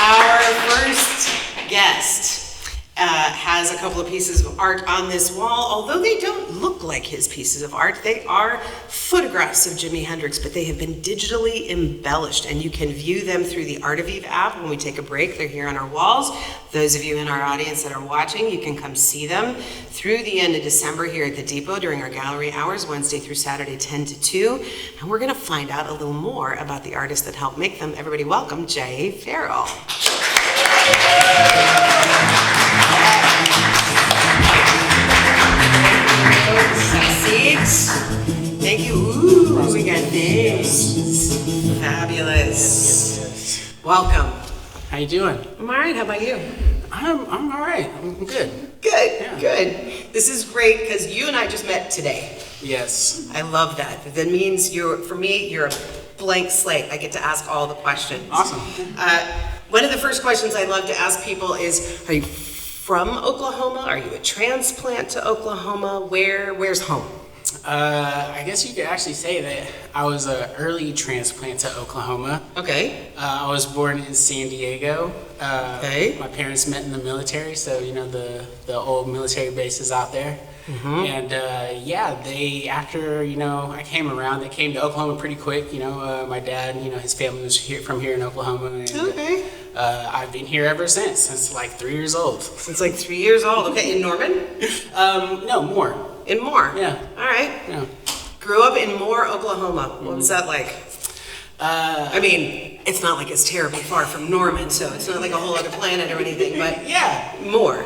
Our first guest has a couple of pieces of art on this wall. Although they don't look like his pieces of art, they are photographs of Jimi Hendrix, but they have been digitally embellished, and you can view them through the Art of Eve app when we take a break. They're here on our walls. Those of you in our audience that are watching, you can come see them through the end of December here at the Depot during our gallery hours, Wednesday through Saturday, 10 to 2. And we're going to find out a little more about the artists that helped make them. Everybody welcome Jaiye Farrell. Seats. Thank you. Ooh, we got this. Fabulous. Welcome. How you doing? I'm all right. How about you? I'm all right. I'm good. Good. Yeah. Good. This is great because you and I just met today. Yes. I love that. That means for me, you're a blank slate. I get to ask all the questions. Awesome. One of the first questions I love to ask people is, are you from Oklahoma? Are you a transplant to Oklahoma? Where's home? I guess you could actually say that I was an early transplant to Oklahoma. Okay. I was born in San Diego. Okay. My parents met in the military, so you know the old military bases out there. Mm-hmm. And yeah, after I came around, they came to Oklahoma pretty quick. My dad, his family was from here in Oklahoma. And, okay. I've been here ever since like 3 years old. Since like 3 years old. Okay, in Norman? No, more. In Moore? Yeah. All right. Yeah. Grew up in Moore, Oklahoma. What was that like? I mean, it's not like it's terribly far from Norman, so it's not like a whole other planet or anything, but yeah. Moore.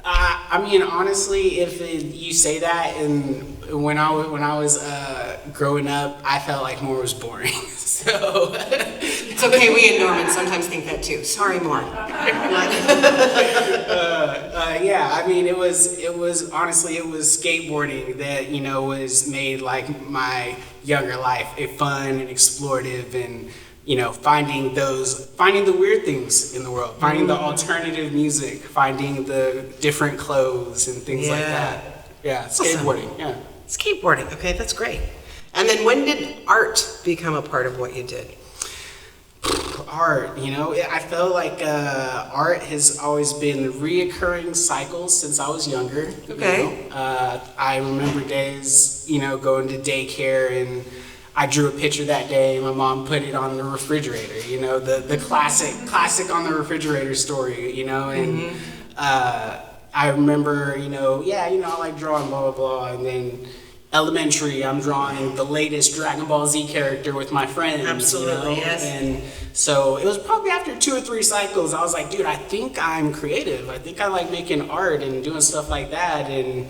I mean, honestly, you say that, and when I was growing up, I felt like Moore was boring. So it's okay. We in Norman sometimes think that too. Sorry, Moore. Yeah. I mean, it was honestly skateboarding that was made like my younger life a fun and explorative and. Finding the weird things in the world, finding the alternative music, finding the different clothes and things like that. Yeah, skateboarding. Awesome. Yeah. Skateboarding. Okay, that's great. And then when did art become a part of what you did? Art, I felt like art has always been reoccurring cycles since I was younger. Okay. I remember days, going to daycare and I drew a picture that day. My mom put it on the refrigerator. The classic on the refrigerator story. And mm-hmm. I remember, I like drawing blah blah blah, and then elementary, I'm drawing the latest Dragon Ball Z character with my friends. Absolutely, yes. And so it was probably after 2 or 3 cycles, I was like, dude, I think I'm creative. I think I like making art and doing stuff like that, and.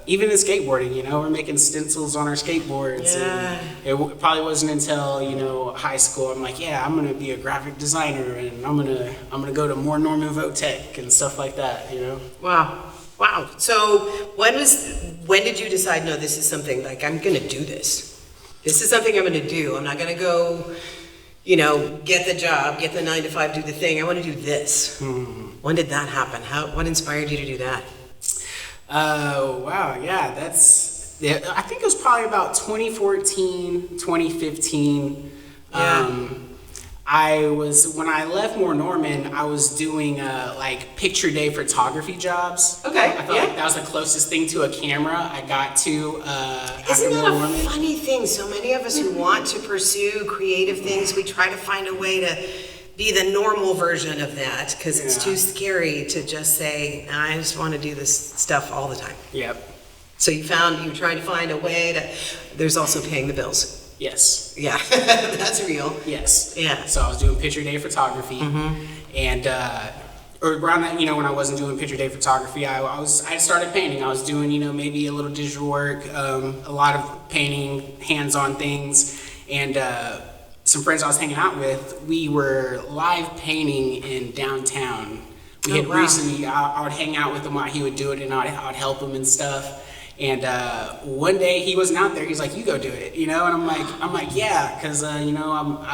Even in skateboarding, we're making stencils on our skateboards. Yeah. And it probably wasn't until high school I'm like, yeah, I'm gonna be a graphic designer and I'm gonna go to more Norman Votech and stuff like that. Wow. So when did you decide? No, this is something like I'm gonna do this. This is something I'm gonna do. I'm not gonna go, get the job, get the 9 to 5, do the thing. I want to do this. Mm-hmm. When did that happen? What inspired you to do that? Oh, wow, yeah, I think it was probably about 2014, 2015. Yeah. When I left Moore Norman, I was doing picture day photography jobs. Okay, I felt like that was the closest thing to a camera I got to Isn't that Moore a Norman. funny thing? So many of us who want to pursue creative things, we try to find a way to be the normal version of that because it's too scary to just say, I just want to do this stuff all the time. Yep. So you tried to find a way to, there's also paying the bills. Yes. Yeah, that's real. Yes. Yeah. So I was doing picture day photography, mm-hmm. and or around that, when I wasn't doing picture day photography, I started painting. I was doing, maybe a little digital work, a lot of painting, hands-on things, and some friends I was hanging out with, we were live painting in downtown. We had recently, I would hang out with him while he would do it, and I'd help him and stuff. And one day he wasn't out there. He's like, "You go do it," And I'm like, "Yeah," because I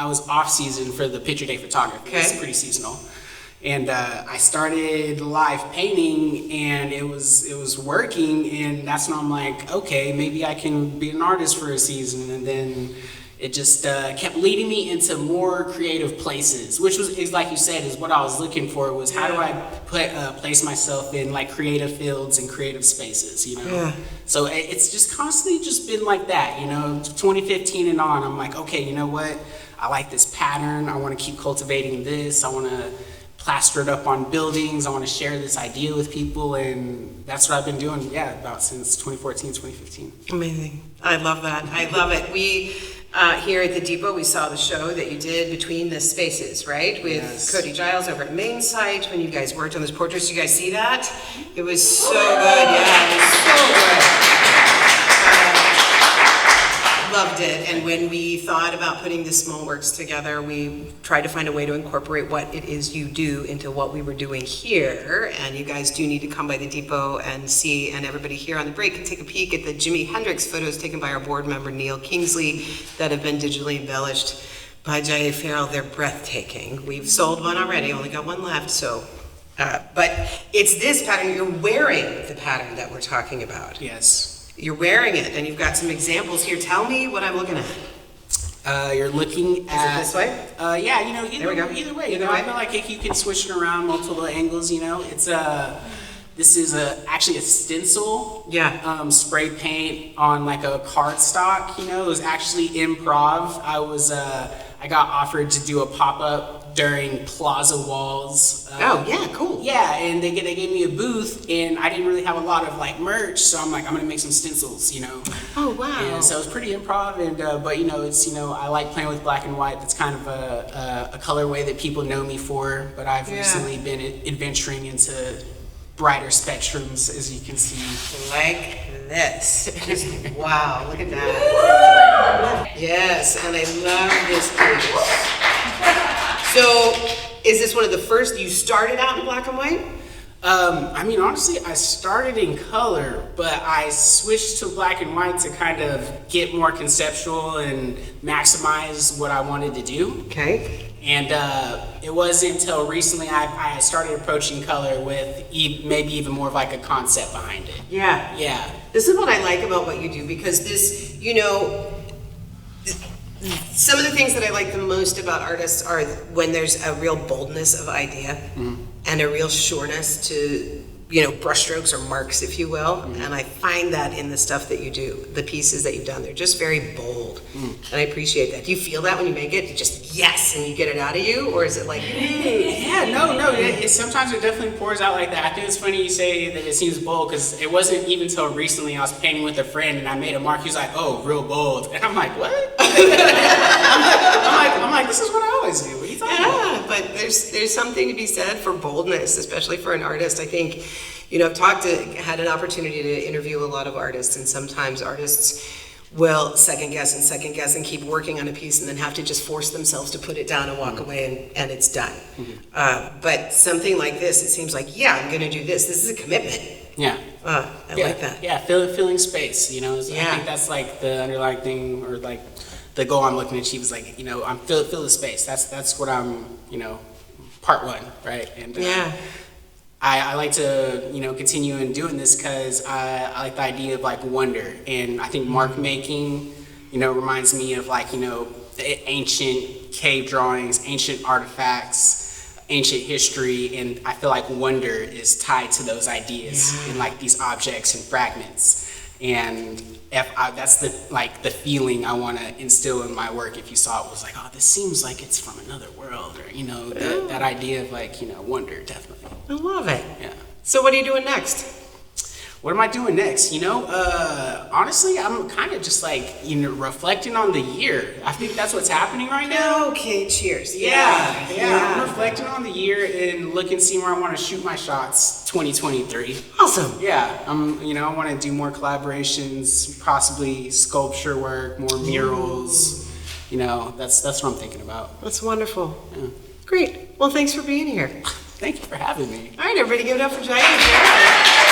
was off season for the picture day photography. Okay. It's pretty seasonal. And I started live painting, and it was working. And that's when I'm like, okay, maybe I can be an artist for a season, and then. it just kept leading me into more creative places, which is like you said, is what I was looking for, was how do I place myself in like creative fields and creative spaces, you know? Yeah. So it's just constantly just been like that, you know, 2015 and on, I'm like, okay, you know what? I like this pattern. I want to keep cultivating this. I want to plaster it up on buildings. I want to share this idea with people, and that's what I've been doing, about since 2014, 2015. Amazing. I love that. I love it. We, here at the Depot, we saw the show that you did between the spaces, right? With Yes. Cody Giles over at Main Site, when you guys worked on those portraits. Did you guys see that? It was so good. Yeah, it was so good. Loved it. And when we thought about putting the small works together, we tried to find a way to incorporate what it is you do into what we were doing here. And you guys do need to come by the Depot and see, and everybody here on the break can take a peek at the Jimi Hendrix photos taken by our board member Neil Kingsley that have been digitally embellished by Jaiye Farrell. They're breathtaking. We've sold one already, only got one left, so. But it's this pattern, you're wearing the pattern that we're talking about. Yes. You're wearing it, and you've got some examples here. Tell me what I'm looking at. You're looking at... Is it this way? Yeah, you know, There we go. either way. You Either know, way. I feel like you can switch it around multiple angles, you know. It's this is actually a stencil. Yeah. Spray paint on like a cardstock, you know. It was actually improv. I got offered to do a pop-up during Plaza Walls. Oh, yeah, cool. Yeah, and they gave me a booth, and I didn't really have a lot of like merch, so I'm like, I'm gonna make some stencils, you know. Oh, wow. And so it was pretty improv, and but you know, it's, you know, I like playing with black and white. That's kind of a colorway that people know me for, but I've recently been adventuring into brighter spectrums, as you can see. Like this. Just, wow, look at that. Yes, and I love this piece. So, is this one of the first, you started out in black and white? I mean, honestly, I started in color, but I switched to black and white to kind of get more conceptual and maximize what I wanted to do. Okay. And it wasn't until recently I started approaching color with maybe even more of like a concept behind it. Yeah. Yeah. This is what I like about what you do, because this, you know, some of the things that I like the most about artists are when there's a real boldness of idea and a real sureness to, you know, brushstrokes or marks, if you will. And I find that in the stuff that you do, the pieces that you've done. They're just very bold. And I appreciate that. Do you feel that when you make it? You just, yes, and you get it out of you? Or is it like, Yeah, no. Sometimes it definitely pours out like that. I think it's funny you say that it seems bold, because it wasn't even until recently I was painting with a friend and I made a mark. He was like, oh, real bold. And I'm like, what? I'm like, this is what I always do. What are you talking about? yeah, but there's something to be said for boldness, especially for an artist. I think, you know, I've had an opportunity to interview a lot of artists, and sometimes artists will second guess and keep working on a piece and then have to just force themselves to put it down and walk away, and it's done. But something like this, it seems like, yeah, I'm gonna do this. This is a commitment. Yeah. I like that. Yeah, filling space, you know. I Yeah. think that's like the underlying thing, or like the goal I'm looking to achieve is like, you know, I'm fill the space. That's what I'm, you know, part one, right? And Yeah. I like to, you know, continue in doing this because I like the idea of like wonder, and I think mark making, you know, reminds me of like, you know, the ancient cave drawings, ancient artifacts, ancient history, and I feel like wonder is tied to those ideas in like these objects and fragments. And that's the feeling I want to instill in my work. If you saw it, was like, oh, this seems like it's from another world, or you know, that idea of like, you know, wonder, definitely. I love it. Yeah. So what are you doing next? What am I doing next? You know, honestly, I'm kind of just like, you know, reflecting on the year. I think that's what's happening right now. Okay, cheers. Yeah. I'm reflecting on the year and looking, see where I want to shoot my shots 2023. Awesome. Yeah, you know, I want to do more collaborations, possibly sculpture work, more murals. You know, that's what I'm thinking about. That's wonderful. Yeah. Great. Well, thanks for being here. Thank you for having me. All right, everybody give it up for Jaiye.